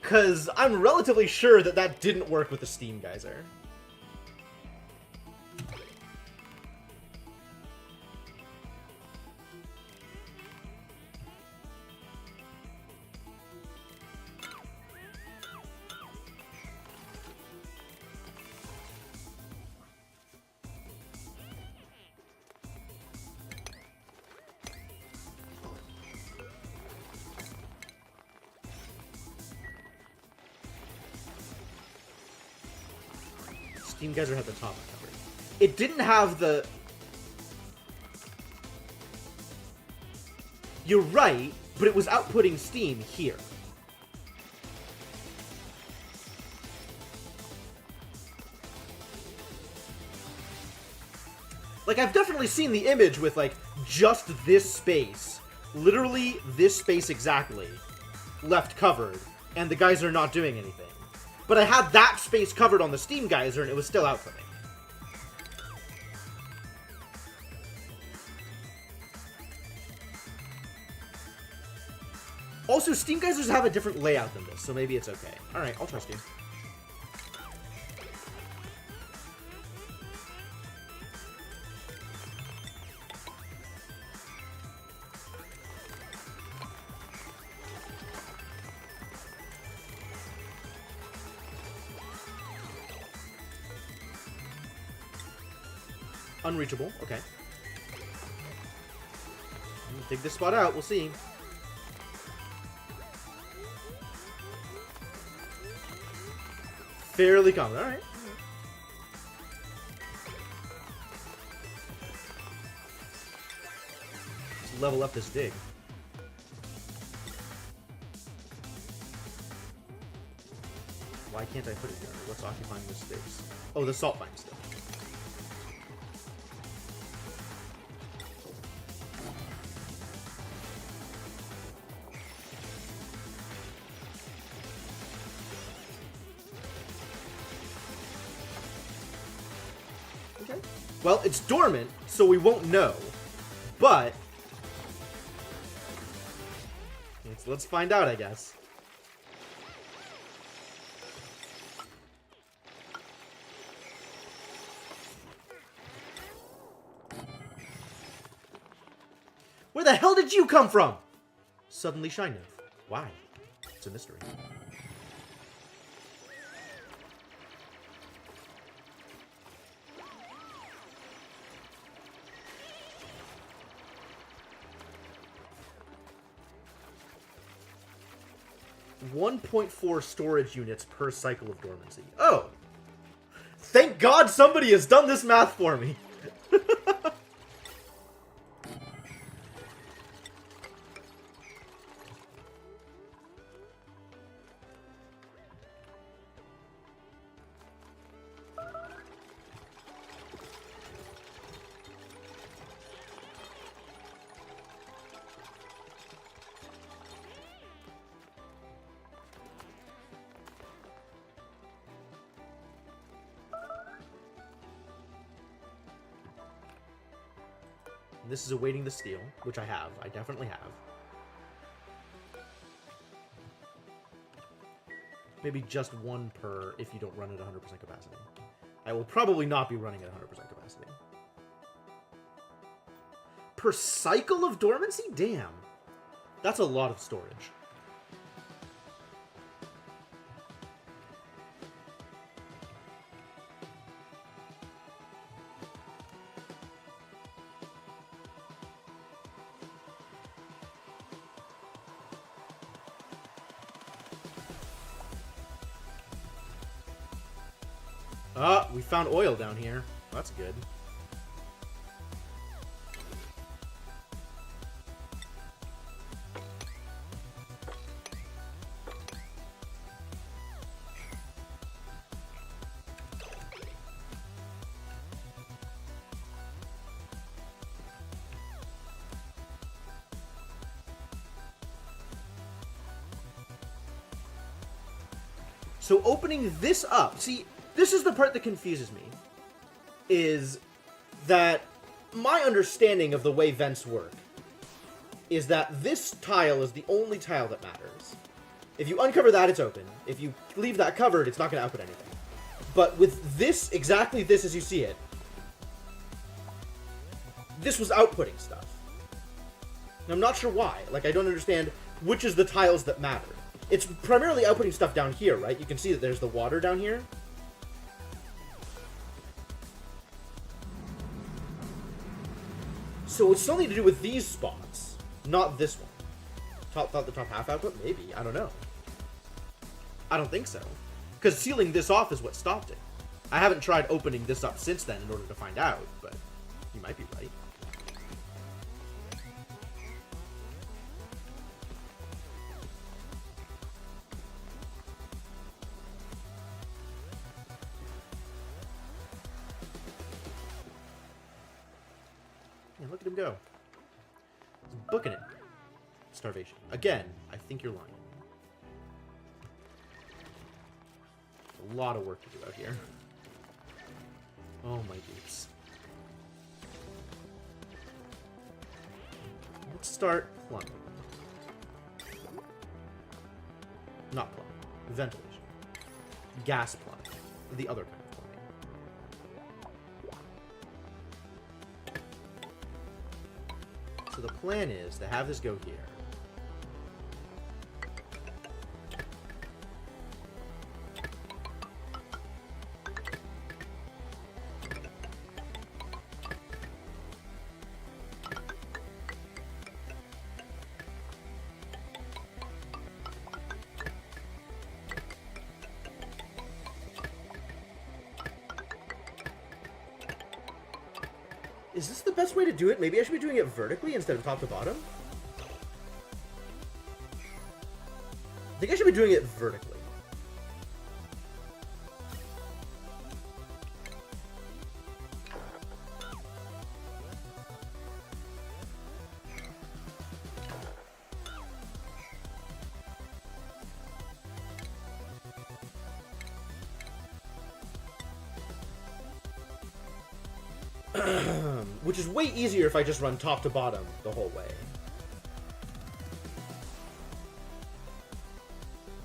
Because I'm relatively sure that that didn't work with the Steam Geyser. Steam Geyser had the top covered. It didn't have the... You're right, but it was outputting steam here. Like, I've definitely seen the image with, like, just this space. Literally this space exactly. Left covered. And the geyser not doing anything. But I had that space covered on the Steam Geyser, and it was still outputting. Also, Steam Geysers have a different layout than this, so maybe it's okay. Alright, I'll trust you. Unreachable, okay. Dig this spot out, we'll see. Fairly common, alright. Let's level up this dig. Why can't I put it here? What's occupying this space? Oh, the salt mine still. Okay. Well, it's dormant, so we won't know. But let's find out, I guess. Where the hell did you come from? Suddenly Shine Nymph. Why? It's a mystery. .4 storage units per cycle of dormancy. Oh! Thank God somebody has done this math for me! This is awaiting the steel, which I have. I definitely have. Maybe just one per if you don't run at 100% capacity. I will probably not be running at 100% capacity. Per cycle of dormancy? Damn. That's a lot of storage. We found oil down here. That's good. So opening this up, see, this is the part that confuses me, is that my understanding of the way vents work is that this tile is the only tile that matters. If you uncover that, it's open. If you leave that covered, it's not going to output anything. But with this, exactly this as you see it, this was outputting stuff. And I'm not sure why. Like, I don't understand which is the tiles that matter. It's primarily outputting stuff down here, right? You can see that there's the water down here. So it's something to do with these spots, not this one. Thought the top half output? Maybe. I don't know. I don't think so. Because sealing this off is what stopped it. I haven't tried opening this up since then in order to find out, but you might be right. Yeah, look at him go. He's booking it. Starvation. Again, I think you're lying. A lot of work to do out here. Oh my goodness. Let's start plumbing. Not plumbing. Ventilation. Gas plumbing. The other kind of plumbing. So the plan is to have this go here. Is this the best way to do it? Maybe I should be doing it vertically instead of top to bottom? I think I should be doing it vertically. Which is way easier if I just run top to bottom the whole way.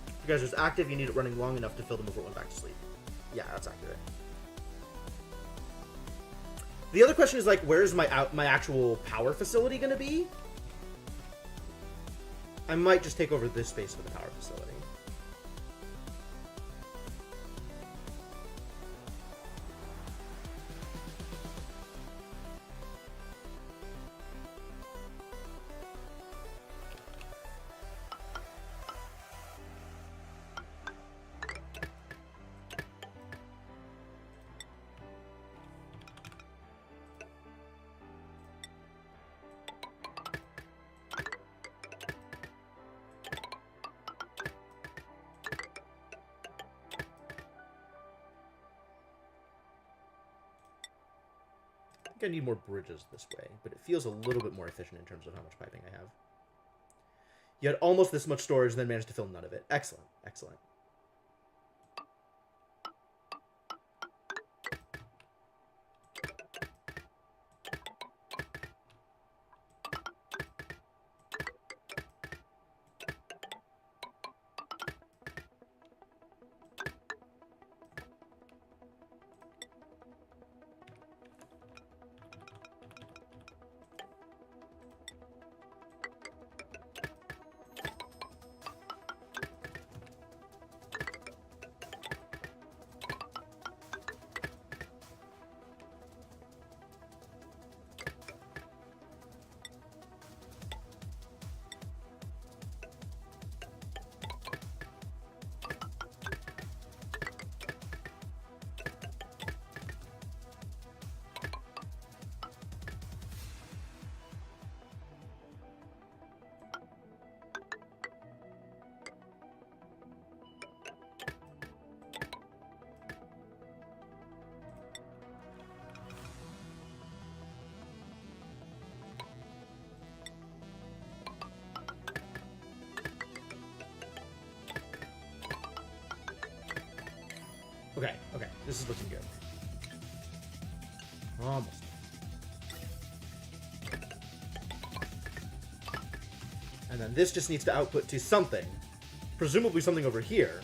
If you guys are active, you need it running long enough to fill them before it went back to sleep. Yeah, that's accurate. The other question is, like, where's my actual power facility going to be? I might just take over this space for the power facility. I need more bridges this way, but it feels a little bit more efficient in terms of how much piping I have. You had almost this much storage, then managed to fill none of it. Excellent, excellent. Okay, okay, this is looking good. Almost. And then this just needs to output to something. presumably something over here,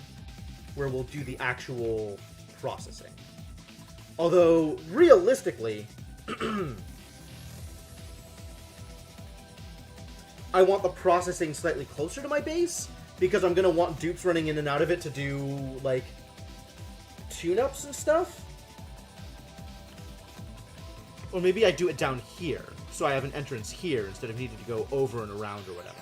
where we'll do the actual processing. Although, realistically, I want the processing slightly closer to my base, because I'm going to want dupes running in and out of it to do, like, tune-ups and stuff. Or maybe I do it down here, so I have an entrance here instead of needing to go over and around or whatever.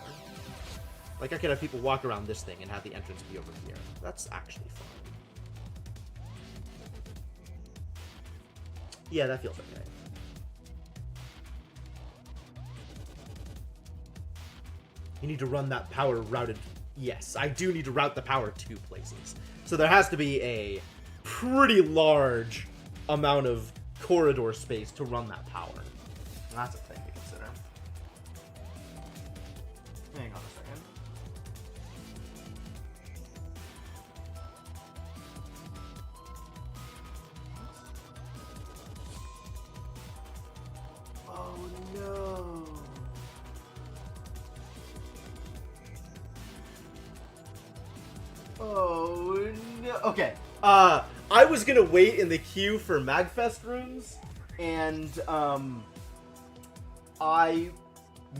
Like, I could have people walk around this thing and have the entrance be over here. That's actually fun. Yeah, that feels okay. You need to run that power routed... Yes, I do need to route the power to places. So there has to be a pretty large amount of corridor space to run that power. That's a thing to consider. Hang on a second. Oh no. Oh no. Okay. I was gonna wait in the queue for Magfest rooms, and I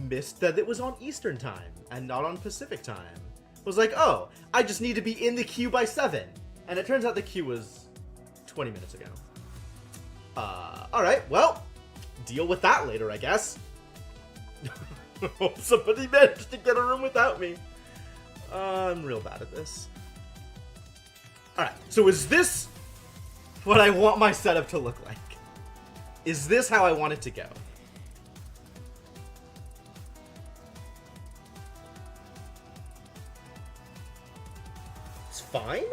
missed that it was on Eastern time and not on Pacific time. I was like, oh, I just need to be in the queue by 7. And it turns out the queue was 20 minutes ago. Alright, well, deal with that later, I guess. Hope somebody managed to get a room without me. I'm real bad at this. Alright, so is this what I want my setup to look like? Is this how I want it to go? It's fine?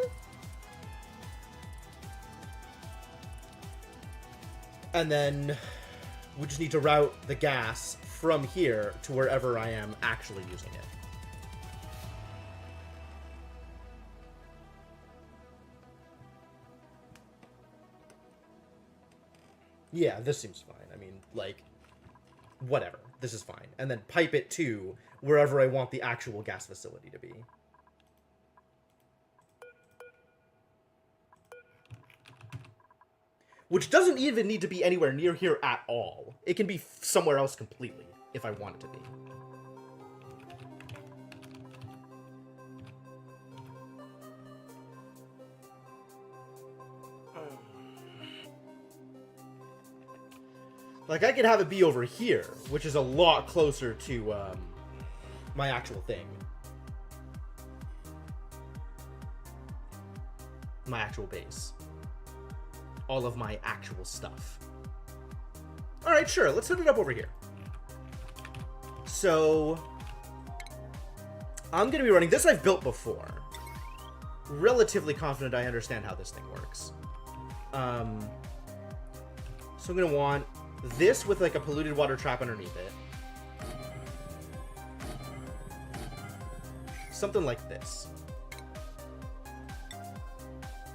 And then we just need to route the gas from here to wherever I am actually using it. Yeah, this seems fine. I mean, like, whatever. This is fine. And then pipe it to wherever I want the actual gas facility to be. Which doesn't even need to be anywhere near here at all. It can be somewhere else completely, if I want it to be. Like, I could have it be over here, which is a lot closer to, my actual thing. My actual base. All of my actual stuff. Alright, sure, let's set it up over here. So, I'm going to be running... This I've built before. Relatively confident I understand how this thing works. So I'm going to want... this with, like, a polluted water trap underneath it. Something like this.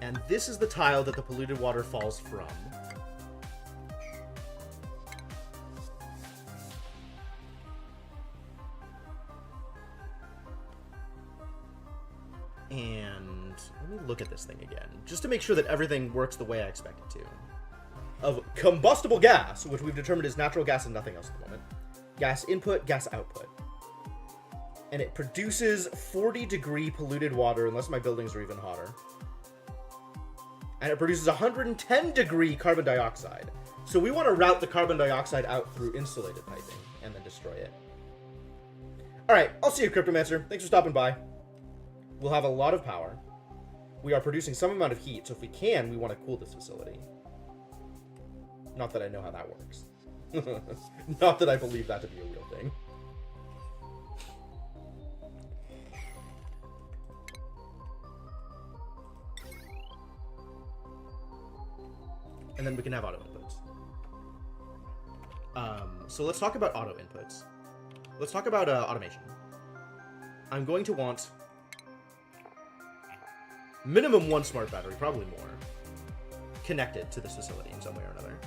And this is the tile that the polluted water falls from. And let me look at this thing again, just to make sure that everything works the way I expect it to. Of combustible gas, which we've determined is natural gas and nothing else at the moment. Gas input, gas output. And it produces 40-degree polluted water, unless my buildings are even hotter. And it produces 110-degree carbon dioxide. So we want to route the carbon dioxide out through insulated piping, and then destroy it. Alright, I'll see you, Cryptomancer. Thanks for stopping by. We'll have a lot of power. We are producing some amount of heat, so if we can, we want to cool this facility. Not that I know how that works. Not that I believe that to be a real thing. And then we can have auto inputs. So let's talk about auto inputs. Let's talk about automation. I'm going to want minimum 1 smart battery, probably more, connected to this facility in some way or another.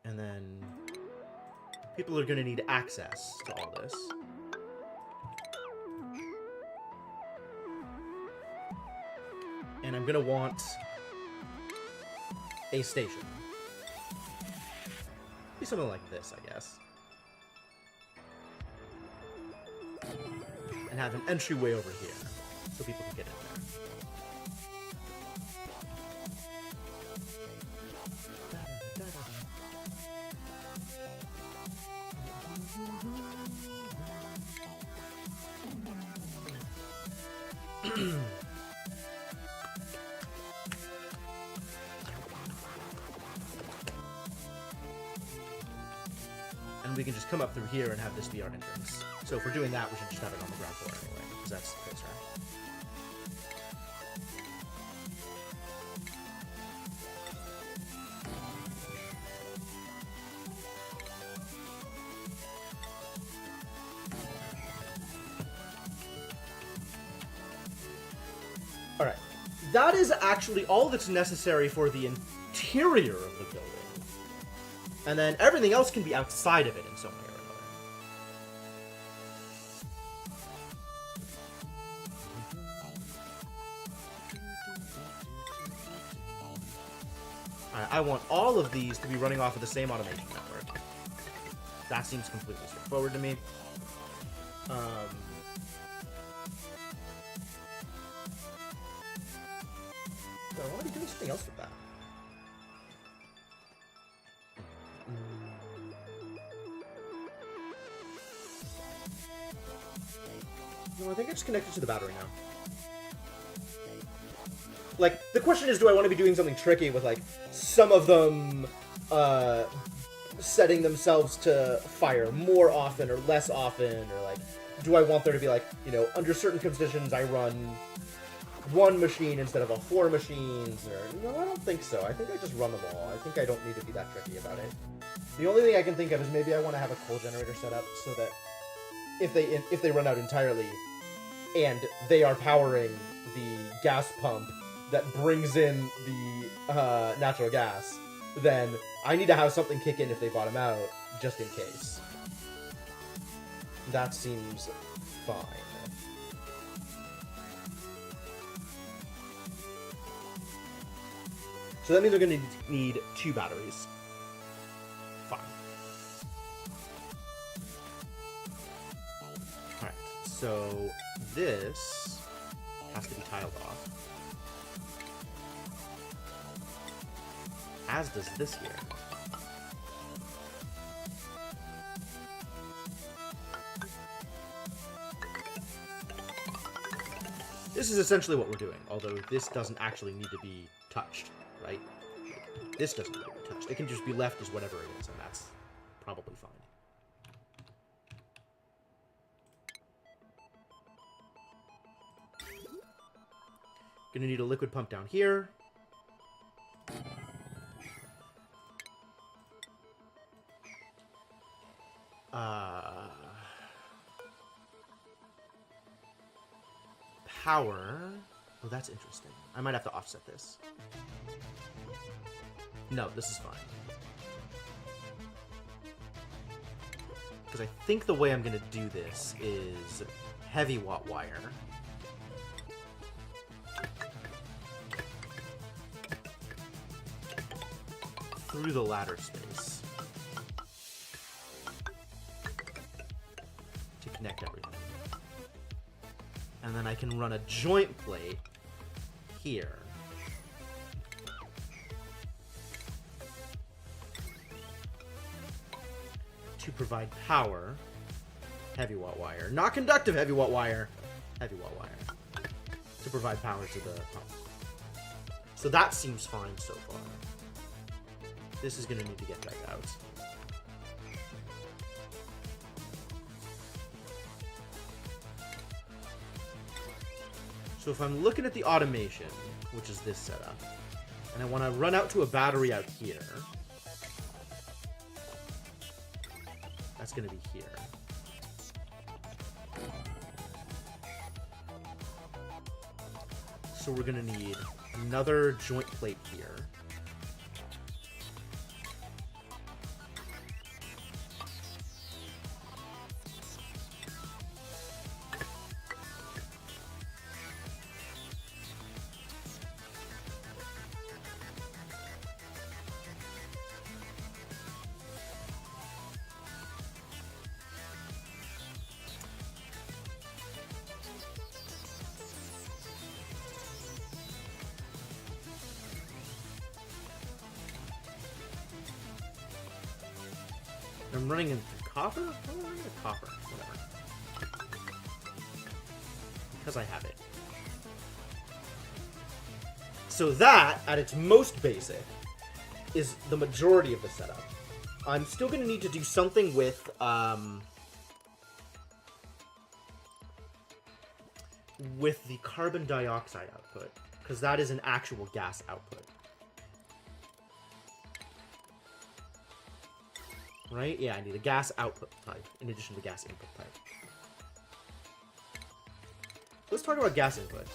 And then people are going to need access to all this. And I'm going to want a station. Be something like this, I guess. And have an entryway over here, so people can get in there. And we can just come up through here and have this be our entrance. So if we're doing that, we should just have it on the ground floor anyway, because that's closer. Alright. That is actually all that's necessary for the interior of the building. And then everything else can be outside of it in some way or another. Alright, I want all of these to be running off of the same automation network. That seems completely straightforward to me. Do I want to be doing something else with that? No, I think I just connected to the battery now. Like, the question is, do I want to be doing something tricky with, like, some of them, setting themselves to fire more often or less often, or, like, do I want there to be, like, you know, under certain conditions I run one machine instead of 4 machines, or... No, I don't think so. I think I just run them all. I think I don't need to be that tricky about it. The only thing I can think of is maybe I want to have a coal generator set up so that if they run out entirely and they are powering the gas pump that brings in the natural gas, then I need to have something kick in if they bottom out, just in case. That seems fine. So that means we're going to need 2 batteries. Fine. Alright, so this has to be tiled off. As does this here. This is essentially what we're doing, although this doesn't actually need to be touched, right? This doesn't need to be touched. It can just be left as whatever it is, and that's probably fine. Gonna need a liquid pump down here. Power. Oh, that's interesting. I might have to offset this. No, this is fine. Because I think the way I'm going to do this is heavy watt wire. Through the ladder space. To connect everything. And then I can run a joint plate here. To provide power. Heavy watt wire. Not conductive heavy watt wire. Heavy watt wire. To provide power to the pump. So that seems fine so far. This is going to need to get back out. So if I'm looking at the automation, which is this setup, and I want to run out to a battery out here, that's going to be here. So we're going to need another joint plate here. I'm running into copper? Why am I running into copper? Whatever. Because I have it. So that, at its most basic, is the majority of the setup. I'm still going to need to do something with the carbon dioxide output, because that is an actual gas output. Right? Yeah, I need a gas output pipe in addition to gas input pipe. Let's talk about gas input.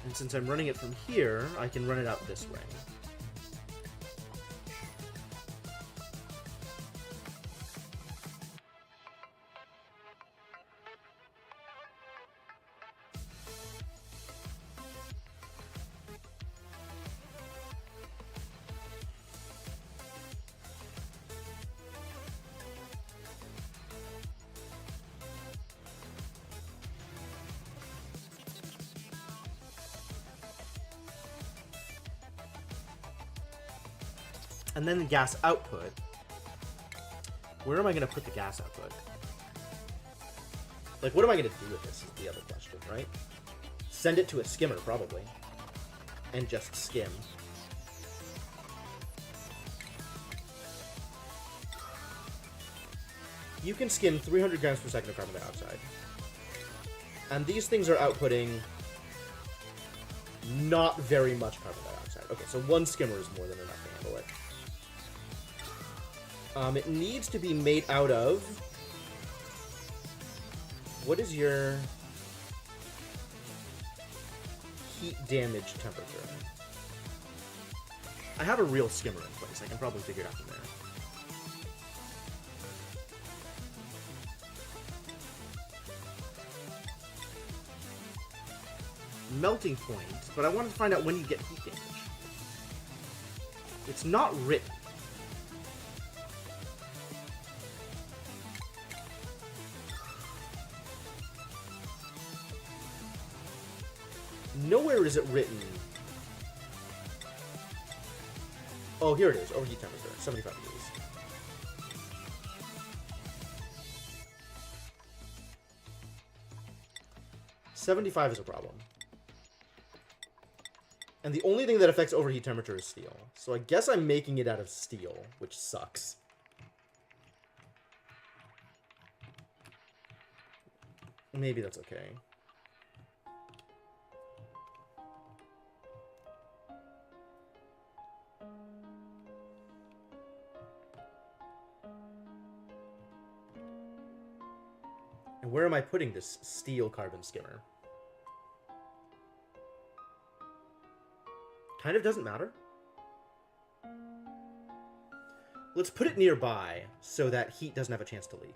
And since I'm running it from here, I can run it out this way. And then the gas output. Where am I going to put the gas output? Like, what am I going to do with this is the other question, right? Send it to a skimmer, probably. And just skim. You can skim 300 grams per second of carbon dioxide. And these things are outputting not very much carbon dioxide. Okay, so one skimmer is more than enough to handle it. It needs to be made out of... What is your heat damage temperature? I have a real skimmer in place. I can probably figure it out from there. Melting point, but I wanted to find out when you get heat damage. It's not written. Nowhere is it written. Oh, here it is. Overheat temperature, 75 degrees. $75 is a problem. And the only thing that affects overheat temperature is steel. So I guess I'm making it out of steel, which sucks. Maybe that's okay. And where am I putting this steel carbon skimmer? Kind of doesn't matter. Let's put it nearby so that heat doesn't have a chance to leak.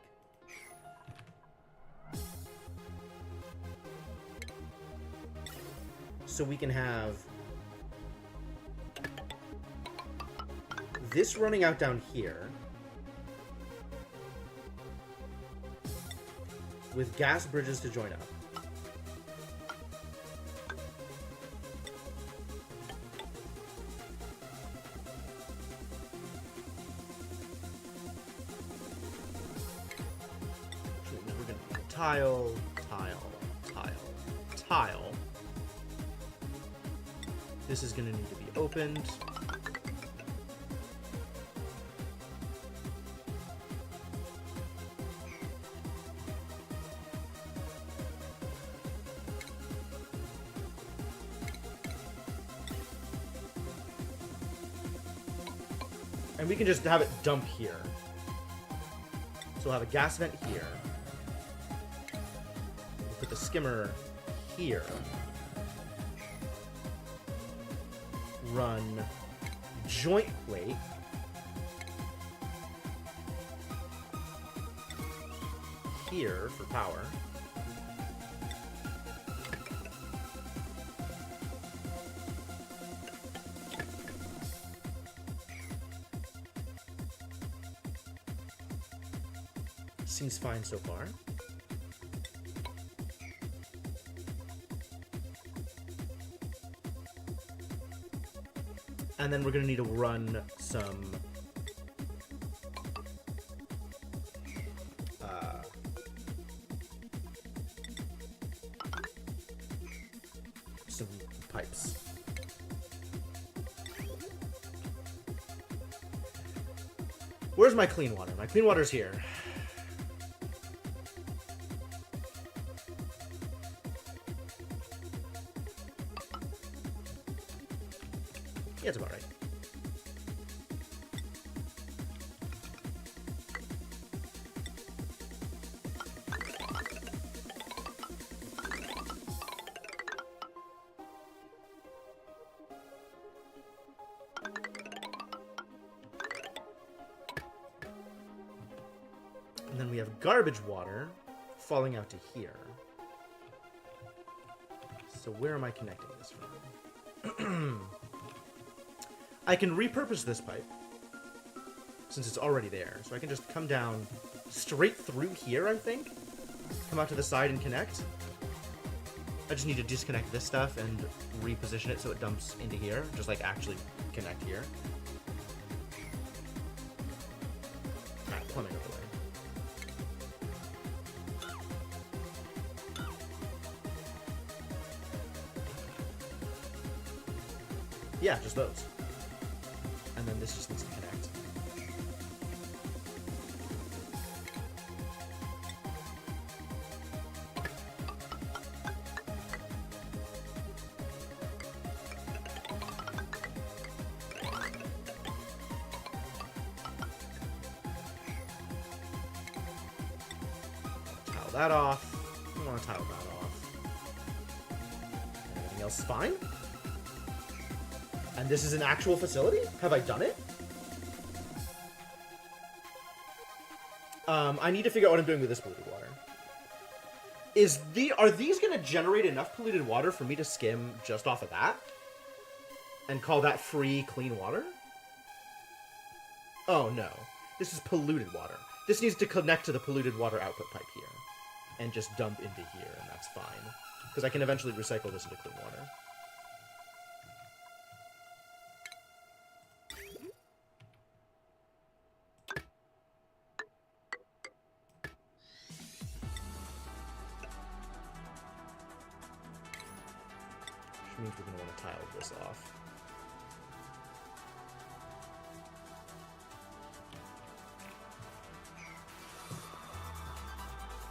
So we can have this running out down here with gas bridges to join up. We're going to tile, tile, tile, tile. This is going to need to be opened. And we can just have it dump here. So we'll have a gas vent here. We'll put the skimmer here. Run joint plate. Here for power. Seems fine so far. And then we're going to need to run some pipes. Where's my clean water? My clean water's here. Yeah, it's about right. And then we have garbage water falling out to here. So where am I connecting this from? I can repurpose this pipe, since it's already there. So I can just come down straight through here, I think. Come out to the side and connect. I just need to disconnect this stuff and reposition it so it dumps into here. Just like actually connect here. Alright, plumbing over there. Yeah, just those. And then this just needs to connect. Tile that off. I want to tile that off. Everything else is fine? And this is an actual facility? Have I done it? I need to figure out what I'm doing with this polluted water. Are these going to generate enough polluted water for me to skim just off of that? And call that free, clean water? Oh, no. This is polluted water. This needs to connect to the polluted water output pipe here. And just dump into here, and that's fine. Because I can eventually recycle this into clean water. Means we're going to want to tile this off.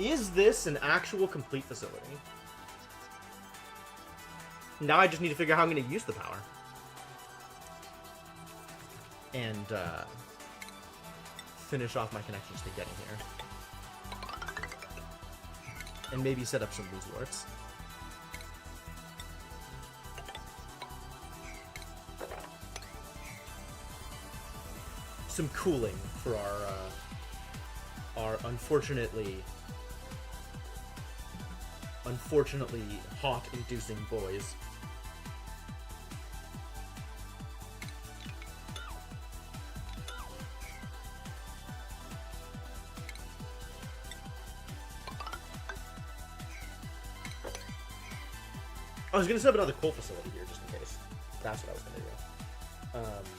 Is this an actual complete facility? Now I just need to figure out how I'm going to use the power. And finish off my connections to getting here. And maybe set up some resorts. Some cooling for our unfortunately hot-inducing boys. I was gonna set up another coal facility here just in case. That's what I was gonna do.